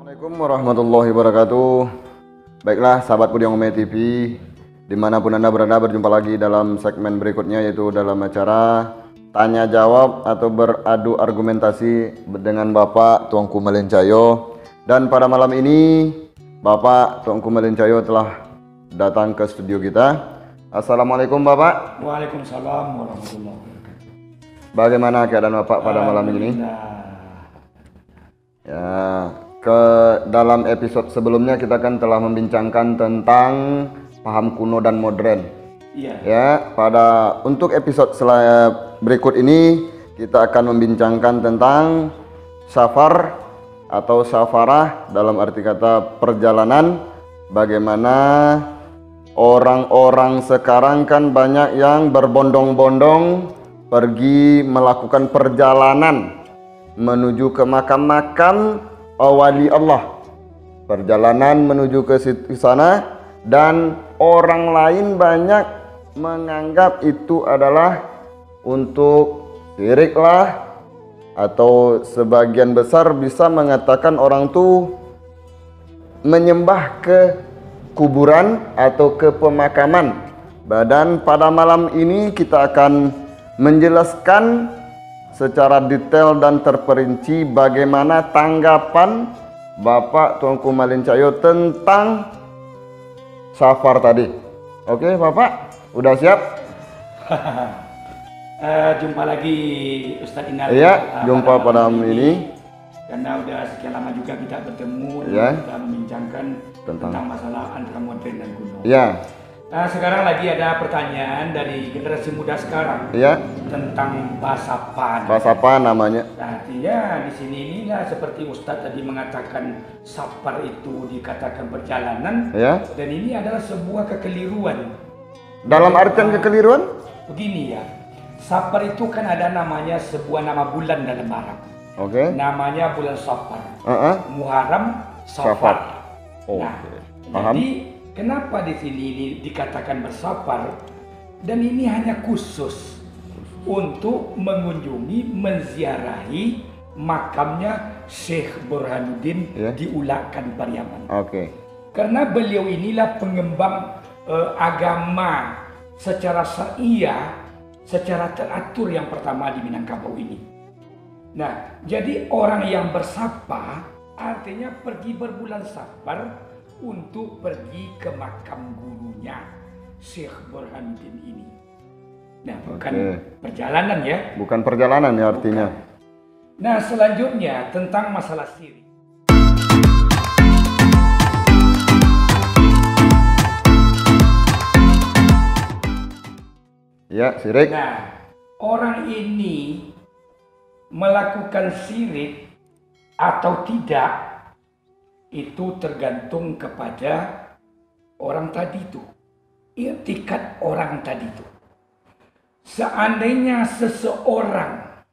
Assalamualaikum warahmatullahi wabarakatuh. Baiklah sahabat Pudiang TV, dimanapun Anda berada, berjumpa lagi dalam segmen berikutnya, yaitu dalam acara tanya jawab atau beradu argumentasi dengan Bapak Tuanku Malencayo. Dan pada malam ini Bapak Tuanku Malencayo telah datang ke studio kita. Assalamualaikum Bapak. Waalaikumsalam warahmatullahi wabarakatuh. Bagaimana keadaan Bapak pada malam ini? Ya, dalam episode sebelumnya kita kan telah membincangkan tentang paham kuno dan modern. Iya. Ya, untuk episode berikut ini kita akan membincangkan tentang safar atau safarah, dalam arti kata perjalanan. Bagaimana orang-orang sekarang kan banyak yang berbondong-bondong pergi melakukan perjalanan menuju ke makam-makam wali Allah, perjalanan menuju ke sana, dan orang lain banyak menganggap itu adalah untuk syirik lah, atau sebagian besar bisa mengatakan orang tuh menyembah ke kuburan atau ke pemakaman. Dan pada malam ini kita akan menjelaskan secara detail dan terperinci bagaimana tanggapan Bapak Tuanku Malencayo tentang safar tadi. Oke Bapak, udah siap? Jumpa lagi Ustadz Inar. Iya, jumpa pada malam ini. Karena udah sekian lama juga kita bertemu Ya, dan kita membincangkan tentang masalah antara modern dan kuno. Ya. Sekarang lagi ada pertanyaan dari generasi muda sekarang. Ya. Tentang basapan. Basapan namanya. Artinya di sini inilah seperti Ustadz tadi mengatakan safar itu dikatakan perjalanan. Ya. Dan ini adalah sebuah kekeliruan. Dalam artian kekeliruan? Begini ya, safar itu kan ada namanya sebuah nama bulan dalam Arab. Oke. Namanya bulan Safar. Muharram, Safar. Nah, paham. jadi kenapa di sini ini dikatakan bersafar? Dan ini hanya khusus untuk mengunjungi, menziarahi makamnya Syekh Burhanuddin di Ulakan Pariaman. Oke. Karena beliau inilah pengembang agama secara syariah, secara teratur yang pertama di Minangkabau ini. Nah, jadi orang yang bersafar artinya pergi berbulan safar untuk pergi ke makam gurunya Syekh Burhanuddin ini. Nah, bukan perjalanan ya. Bukan perjalanan ya artinya. Bukan. Nah, selanjutnya tentang masalah syirik. Ya, syirik. Nah, orang ini melakukan syirik atau tidak itu tergantung kepada orang tadi itu, i'tikad orang tadi itu. Seandainya seseorang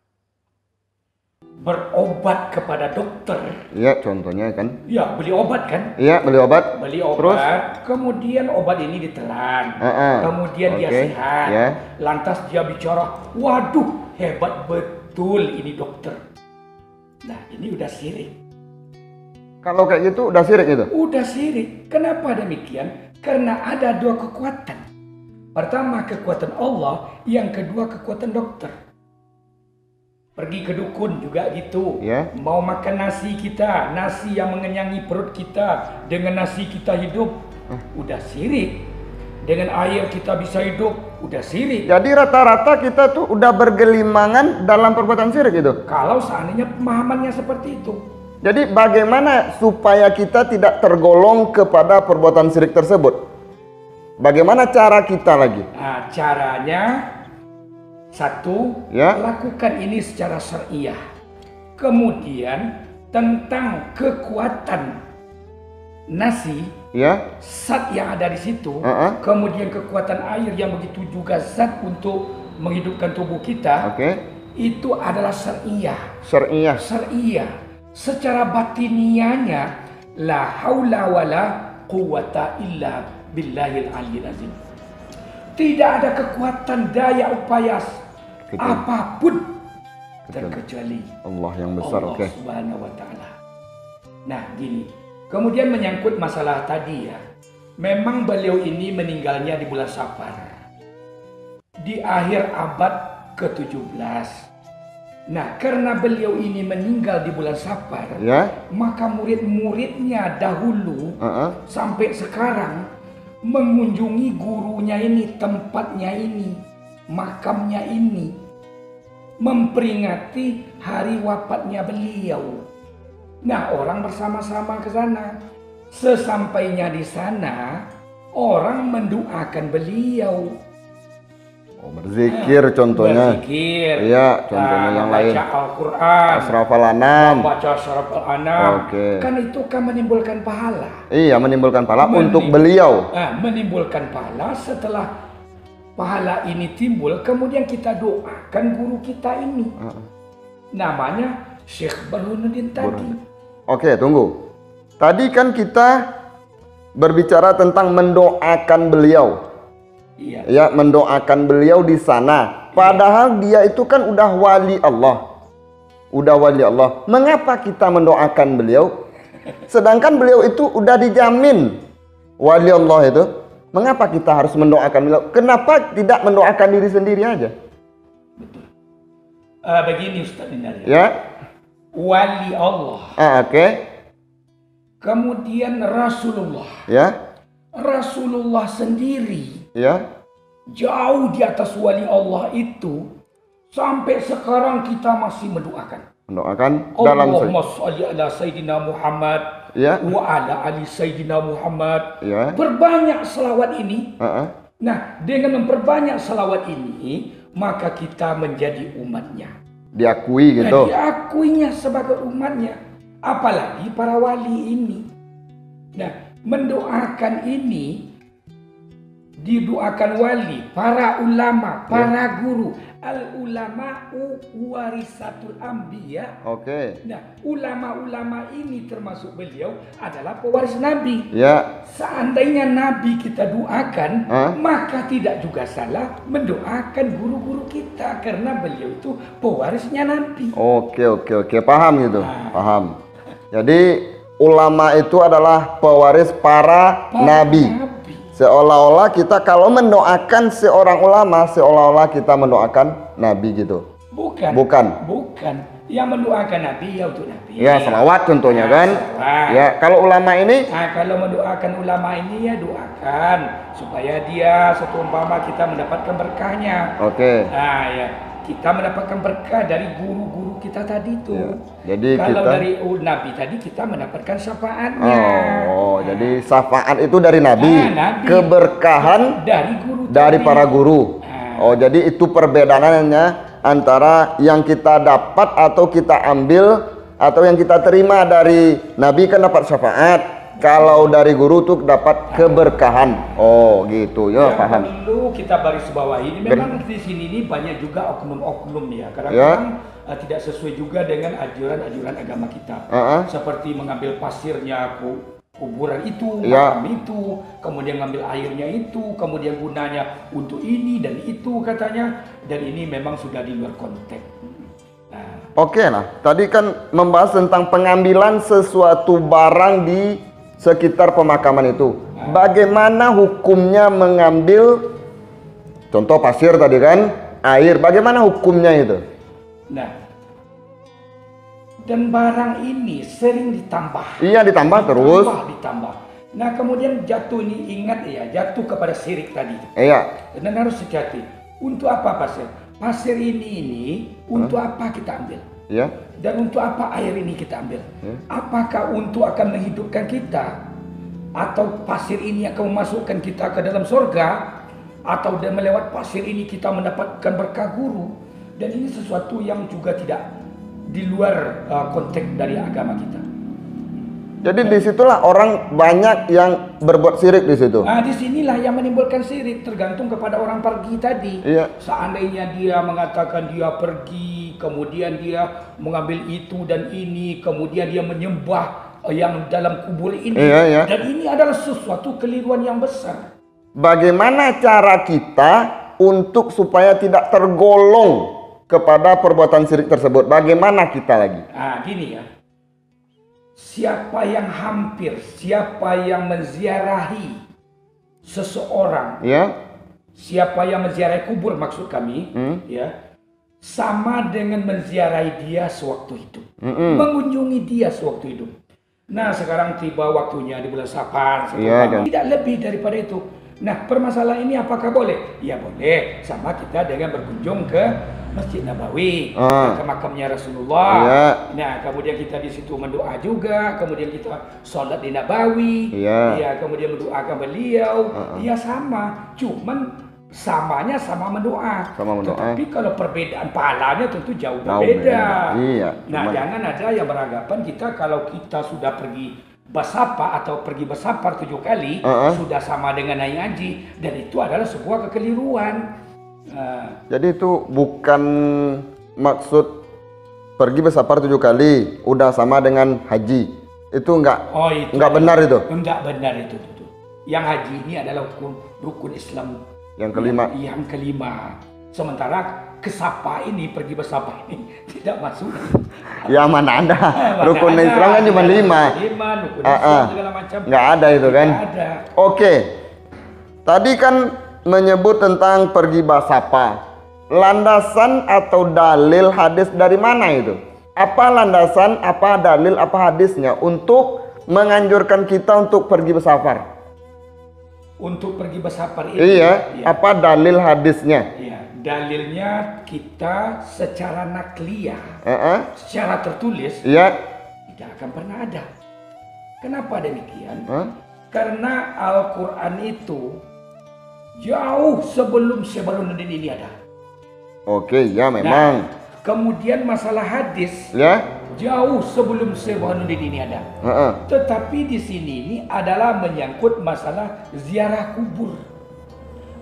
berobat kepada dokter, ya contohnya kan, ya beli obat kan, iya beli obat, terus kemudian obat ini ditelan, kemudian dia sehat, lantas dia bicara, waduh hebat betul ini dokter. Nah, ini udah syirik. Kalau kayak gitu udah syirik itu? Udah syirik. Kenapa demikian? Karena ada dua kekuatan. Pertama kekuatan Allah, yang kedua kekuatan dokter. Pergi ke dukun juga gitu. Mau makan nasi kita, nasi yang mengenyangi perut kita, dengan nasi kita hidup, udah syirik. Dengan air kita bisa hidup, udah syirik. Jadi rata-rata kita tuh udah bergelimangan dalam perbuatan syirik itu. Kalau seandainya pemahamannya seperti itu. Jadi bagaimana supaya kita tidak tergolong kepada perbuatan syirik tersebut? Bagaimana cara kita lagi? Nah, caranya satu, lakukan ini secara syariah. Kemudian tentang kekuatan nasi, zat yang ada di situ, kemudian kekuatan air yang begitu juga zat untuk menghidupkan tubuh kita, itu adalah syariah. Secara batinianya, la haula wala quwata illa billahil aliyil azim. Tidak ada kekuatan daya upaya apapun terkecuali Allah yang besar. Allah Subhanahu wa Ta'ala. Nah, gini. Kemudian menyangkut masalah tadi ya. Memang beliau ini meninggalnya di bulan Safar. Di akhir abad ke-17. Nah, karena beliau ini meninggal di bulan Safar, Ya. maka murid-muridnya dahulu sampai sekarang mengunjungi gurunya ini, tempatnya ini, makamnya ini, memperingati hari wafatnya beliau. Nah, orang bersama-sama ke sana. Sesampainya di sana, orang mendoakan beliau. Oh, berzikir contohnya. Berzikir. Iya, contohnya yang lain. Baca Al-Quran. Asrafal Anam. Baca Asrafal Anam. Oke. Kan itu kan menimbulkan pahala. Iya, menimbulkan pahala untuk beliau. Menimbulkan pahala. Setelah pahala ini timbul, kemudian kita doakan guru kita ini. Namanya Syekh Burhanuddin tadi. Oke, tunggu. Tadi kan kita berbicara tentang mendoakan beliau. Iya. Ya, mendoakan beliau di sana. Padahal dia itu kan udah wali Allah. Udah wali Allah. Mengapa kita mendoakan beliau? Sedangkan beliau itu udah dijamin wali Allah itu. Mengapa kita harus mendoakan beliau? Kenapa tidak mendoakan diri sendiri aja? Begini Ustaz Indar. Ya. Wali Allah. Oke. Kemudian Rasulullah. Ya. Rasulullah sendiri. Ya. Jauh di atas wali Allah itu. Sampai sekarang kita masih mendoakan. Mendoakan dalam Allahumma sholli ala Sayyidina Muhammad. Ya. Wa ala ali Sayyidina Muhammad. Ya. Berbanyak selawat ini. Nah, dengan memperbanyak selawat ini, maka kita menjadi umatnya. Diakui gitu. Nah, diakuinya sebagai umatnya. Apalagi para wali ini. Nah, mendoakan ini didoakan wali, para ulama, para guru. Al-ulama'u warisatul anbiya. Oke. Nah, ulama-ulama ini termasuk beliau adalah pewaris Nabi. Ya. Seandainya Nabi kita doakan, maka tidak juga salah mendoakan guru-guru kita karena beliau itu pewarisnya Nabi. Oke. Paham gitu. Paham. Jadi ulama itu adalah pewaris para nabi. Seolah-olah kita kalau mendoakan seorang ulama, seolah-olah kita mendoakan nabi gitu. Bukan. Yang mendoakan nabi ya untuk nabi. Ya, selawat contohnya kan. Ya, kalau ulama ini? Kalau mendoakan ulama ini ya doakan supaya dia seumpama kita mendapatkan berkahnya. Oke. Nah, ya. Kita mendapatkan berkah dari guru-guru kita tadi itu. Ya, jadi kalau kita... dari Nabi tadi kita mendapatkan syafaatnya. Jadi syafaat itu dari Nabi. Nabi. Keberkahan dari guru. Dari para guru. Jadi itu perbedaannya antara yang kita dapat atau kita ambil atau yang kita terima dari Nabi kan dapat syafaat. Kalau dari guru tuh dapat keberkahan. Oh, gitu ya, paham. Perlu kita baris bawahi ini memang di sini ini banyak juga oknum-oknum ya. Kadang-kadang tidak sesuai juga dengan ajaran-ajaran agama kita. Seperti mengambil pasirnya kuburan itu, makam itu, kemudian ngambil airnya itu, kemudian gunanya untuk ini dan itu katanya, dan ini memang sudah di luar konteks. Oke, nah tadi kan membahas tentang pengambilan sesuatu barang di sekitar pemakaman itu. Bagaimana hukumnya mengambil contoh pasir tadi kan, air, bagaimana hukumnya itu? Nah, dan barang ini sering ditambah. Iya, ditambah terus. Ditambah. Nah, kemudian jatuh ini, ingat ya, jatuh kepada syirik tadi. Iya. Dan harus hati-hati. Untuk apa pasir? Pasir ini untuk apa kita ambil? Ya. Dan untuk apa air ini kita ambil? Apakah untuk akan menghidupkan kita? Atau pasir ini akan memasukkan kita ke dalam surga? Atau melewat pasir ini kita mendapatkan berkah guru? Dan ini sesuatu yang juga tidak di luar konteks dari agama kita. Jadi disitulah orang banyak yang berbuat syirik di situ. Nah, disinilah yang menimbulkan syirik, tergantung kepada orang pergi tadi. Iya. Seandainya dia mengatakan dia pergi, kemudian dia mengambil itu dan ini, kemudian dia menyembah yang dalam kubur ini. Iya. Dan ini adalah sesuatu keliruan yang besar. Bagaimana cara kita untuk supaya tidak tergolong kepada perbuatan syirik tersebut? Bagaimana kita lagi? Nah, gini ya. siapa yang hampir, siapa yang menziarahi seseorang, Ya. siapa yang menziarahi kubur maksud kami, ya, sama dengan menziarahi dia sewaktu hidup, mengunjungi dia sewaktu hidup. Nah, sekarang tiba waktunya di bulan Safar, tidak lebih daripada itu. Nah, permasalahan ini apakah boleh? Ya boleh, sama kita dengan berkunjung ke Masjid Nabawi, ke makamnya Rasulullah. Nah, kemudian kita di situ mendoa juga, kemudian kita sholat di Nabawi, ya, kemudian mendoakan beliau, ya sama, cuman samanya sama mendoa. Tetapi kalau perbedaan pahalanya tentu jauh berbeda. Nah, jangan ada yang beranggapan kita kalau kita sudah pergi bersapa atau pergi bersafar 7 kali sudah sama dengan naik haji, dan itu adalah sebuah kekeliruan. Jadi itu bukan maksud pergi bersafar 7 kali udah sama dengan haji. Itu enggak benar itu. Enggak benar itu. Yang haji ini adalah rukun Islam yang kelima. Yang kelima. Sementara kesapa ini, pergi bersapa ini tidak masuk. Ya mana ada. Rukun Islam kan cuma 5. Rukun Islam segala macam. Nggak ada itu kan. Ada. Oke. Tadi kan menyebut tentang pergi bersapa. Landasan atau dalil hadis dari mana itu? Apa landasan, apa dalil, apa hadisnya untuk menganjurkan kita untuk pergi bersafar? Untuk pergi bersafar ini. Iya, apa dalil hadisnya? Iya, dalilnya kita secara nakliyah, secara tertulis, tidak akan pernah ada. Kenapa demikian? Karena Al-Quran itu jauh sebelum Syabaluddin ini ada. Oke, ya memang. Nah, kemudian masalah hadis, jauh sebelum Syabaluddin ini ada. Tetapi di sini ini adalah menyangkut masalah ziarah kubur.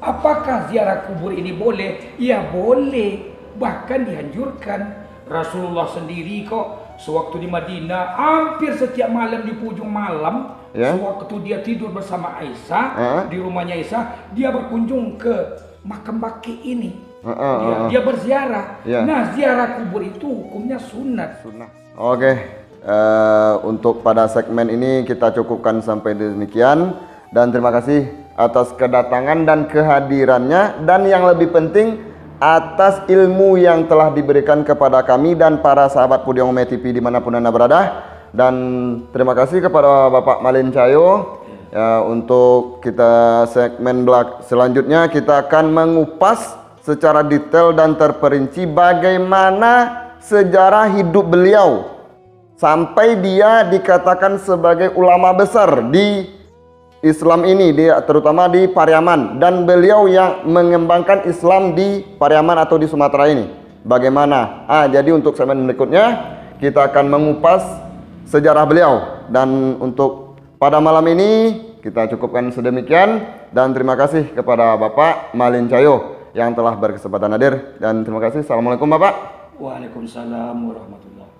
Apakah ziarah kubur ini boleh? Ya boleh, bahkan dianjurkan. Rasulullah sendiri kok sewaktu di Madinah hampir setiap malam di ujung malam, sewaktu dia tidur bersama Aisyah di rumahnya Aisyah, dia berkunjung ke makam Baqi ini. Dia berziarah. Nah, ziarah kubur itu hukumnya sunat. Oke, untuk pada segmen ini kita cukupkan sampai demikian, dan terima kasih atas kedatangan dan kehadirannya, dan yang lebih penting atas ilmu yang telah diberikan kepada kami dan para sahabat Pudiang Ume TV dimanapun Anda berada. Dan terima kasih kepada Bapak Malin Cahyo. Untuk kita segmen selanjutnya kita akan mengupas secara detail dan terperinci bagaimana sejarah hidup beliau sampai dia dikatakan sebagai ulama besar di Islam ini, terutama di Pariaman, dan beliau yang mengembangkan Islam di Pariaman atau di Sumatera ini. Bagaimana? Jadi untuk segmen berikutnya kita akan mengupas sejarah beliau, dan untuk pada malam ini kita cukupkan sedemikian, dan terima kasih kepada Bapak Malin Cahyo yang telah berkesempatan hadir, dan terima kasih. Assalamualaikum Bapak. Waalaikumsalam warahmatullahi wabarakatuh.